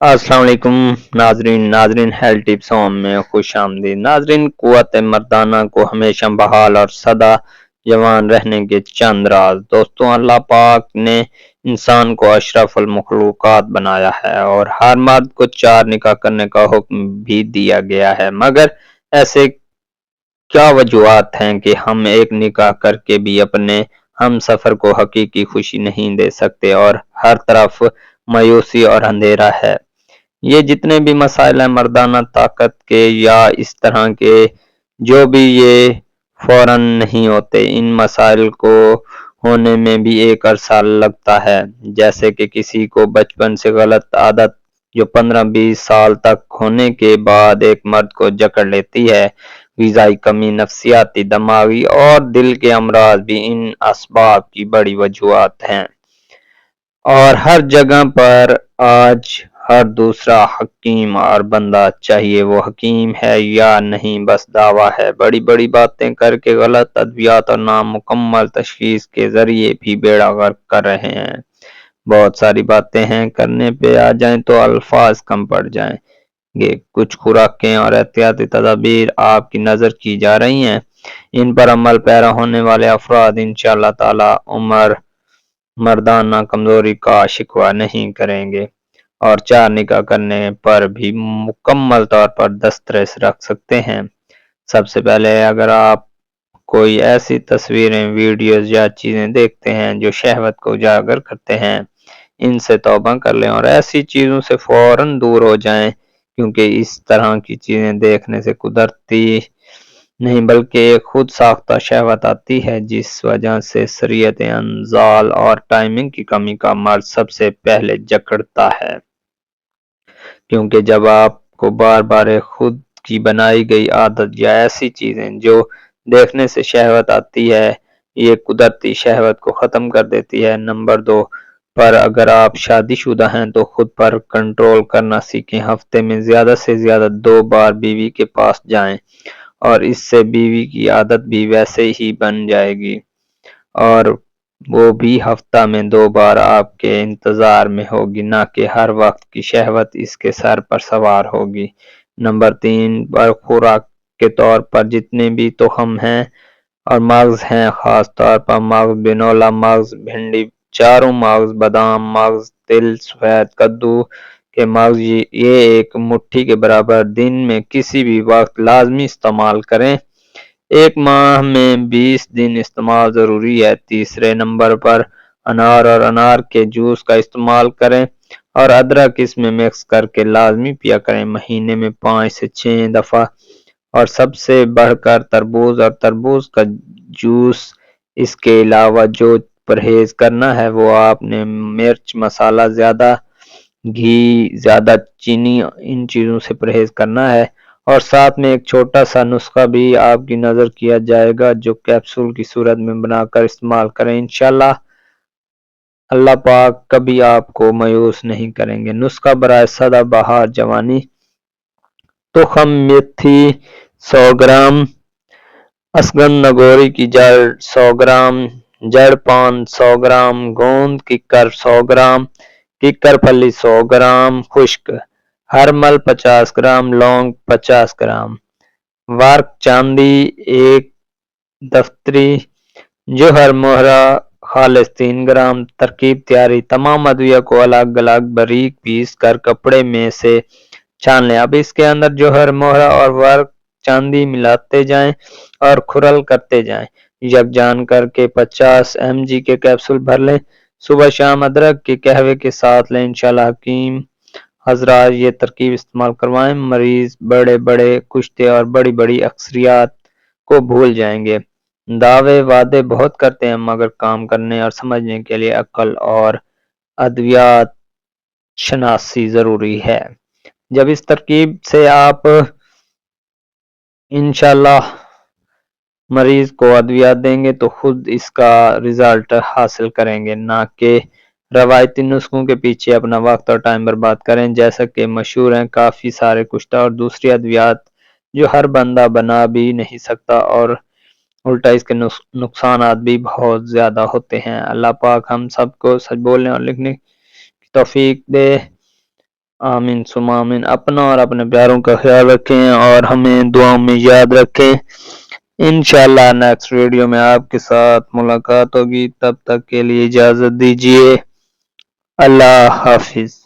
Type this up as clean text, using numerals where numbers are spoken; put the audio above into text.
अस्सलाम वालेकुम नाजरीन हेल्थ टिप्स होम में खुश आमदीद नाजरीन। कुव्वत मर्दाना को हमेशा बहाल और सदा जवान रहने के चंद राज। दोस्तों, अल्लाह पाक ने इंसान को अशरफुल मखलूकात बनाया है और हर मर्द को 4 निकाह करने का हुक्म भी दिया गया है। मगर ऐसे क्या वजूहात हैं कि हम एक निकाह करके भी अपने हम सफर को हकीकी खुशी नहीं दे सकते और हर तरफ मायूसी और अंधेरा है। ये जितने भी मसाइल हैं मर्दाना ताकत के या इस तरह के, जो भी ये फौरन नहीं होते। इन मसाइल को होने में भी एक अरसा लगता है। जैसे कि किसी को बचपन से गलत आदत जो 15-20 साल तक होने के बाद एक मर्द को जकड़ लेती है। ग़िज़ाई कमी, नफसियाती, दिमागी और दिल के अमराज भी इन असबाब की बड़ी वजूहात हैं। और हर जगह पर आज हर दूसरा हकीम और बंदा, चाहिए वो हकीम है या नहीं, बस दावा है। बड़ी बड़ी बातें करके गलत अद्वियात और नामुकम्मल तशखीस के जरिए भी बेड़ा गर्क कर रहे हैं। बहुत सारी बातें हैं, करने पे आ जाएं तो अल्फाज कम पड़ जाएंगे। कुछ खुराकें और एहतियाती तदाबीर आपकी नज़र की जा रही हैं। इन पर अमल पैरा होने वाले अफराद इंशाअल्लाह ताला उम्र मर्दाना कमजोरी का शिकवा नहीं करेंगे और 4 निकाह करने पर भी मुकम्मल तौर पर दस्तरस रख सकते हैं। सबसे पहले, अगर आप कोई ऐसी तस्वीरें, वीडियोस या चीजें देखते हैं जो शहवत को उजागर करते हैं, इनसे तौबा कर लें और ऐसी चीजों से फौरन दूर हो जाएं, क्योंकि इस तरह की चीजें देखने से कुदरती नहीं बल्कि एक खुद साख्ता शहवत आती है, जिस वजह से शरीयत अंजाल और टाइमिंग की कमी का मर्द सबसे पहले जकड़ता है। क्योंकि जब आपको बार बार एक खुद की बनाई गई आदत या ऐसी चीजें जो देखने से शहवत आती है, ये कुदरती शहवत को खत्म कर देती है। नंबर 2 पर, अगर आप शादीशुदा हैं तो खुद पर कंट्रोल करना सीखें। हफ्ते में ज्यादा से ज्यादा 2 बार बीवी के पास जाएं और इससे बीवी की आदत भी वैसे ही बन जाएगी और वो भी हफ्ता में 2 बार आपके इंतजार में होगी, ना कि हर वक्त की शहवत इसके सर पर सवार होगी। नंबर 3 पर, खुराक के तौर पर जितने भी तोहम हैं और मग्ज हैं, खास तौर पर मग्ज, बिनोला मग्ज, भिंडी, चारों मग्ज, बादाम मग्ज, तिल, सफेद कद्दू के मग्ज, ये एक मुट्ठी के बराबर दिन में किसी भी वक्त लाजमी इस्तेमाल करें। एक माह में 20 दिन इस्तेमाल जरूरी है। तीसरे नंबर पर, अनार और अनार के जूस का इस्तेमाल करें और अदरक इसमें मिक्स करके लाजमी पिया करें, महीने में 5 से 6 दफा। और सबसे बढ़कर तरबूज और तरबूज का जूस। इसके अलावा जो परहेज करना है वो आपने मिर्च, मसाला ज्यादा, घी ज्यादा, चीनी, इन चीजों से परहेज करना है। और साथ में एक छोटा सा नुस्खा भी आपकी नजर किया जाएगा, जो कैप्सूल की सूरत में बनाकर इस्तेमाल करें। इंशाल्लाह अल्लाह पाक कभी आपको मायूस नहीं करेंगे। नुस्खा बराए सदाबहार जवानी: तुखम मेथी 100 ग्राम, असगन नगोरी की जड़ 100 ग्राम, जड़ पान 100 ग्राम, गोंद किक्कर 100 ग्राम, किक्कर फली 100 ग्राम खुश्क, हरमल 50 ग्राम, लौंग 50 ग्राम, वार्क चांदी 1 दफ्तरी, जोहर मोहरा खालिस 3 ग्राम। तरकीब तैयारी: तमाम अद्विया को अलग अलग बारीक पीस कर कपड़े में से छान लें। अब इसके अंदर जोहर मोहरा और वर्क चांदी मिलाते जाएं और खुरल करते जाएं। यकजान करके 50 mg के कैप्सूल भर लें। सुबह शाम अदरक के कहवे के साथ लें। इंशाल्लाह हकीम हजरात ये तरकीब इस्तेमाल करवाएं, मरीज बड़े बड़े कुश्ते और बड़ी बड़ी अक्सरियात को भूल जाएंगे। दावे वादे बहुत करते हैं, मगर काम करने और समझने के लिए अक्ल और अद्वियात शनासी जरूरी है। जब इस तरकीब से आप इंशाल्लाह मरीज को अद्वियात देंगे तो खुद इसका रिजल्ट हासिल करेंगे, ना कि रवायती नुस्खों के पीछे अपना वक्त और टाइम बर्बाद करें। जैसा कि मशहूर हैं काफी सारे कुश्ता और दूसरी अद्वियात जो हर बंदा बना भी नहीं सकता और उल्टा इसके नुकसानात भी बहुत ज्यादा होते हैं। अल्लाह पाक हम सबको सच बोलने और लिखने की तौफीक दे। آمین ثم آمین۔ اپنا اور اپنے پیاروں کا خیال رکھیں اور ہمیں دعاؤں میں یاد رکھیں۔ انشاءاللہ نیکسٹ ویڈیو میں آپ کے ساتھ ملاقات ہوگی، تب تک کے لیے اجازت دیجیے۔ اللہ حافظ۔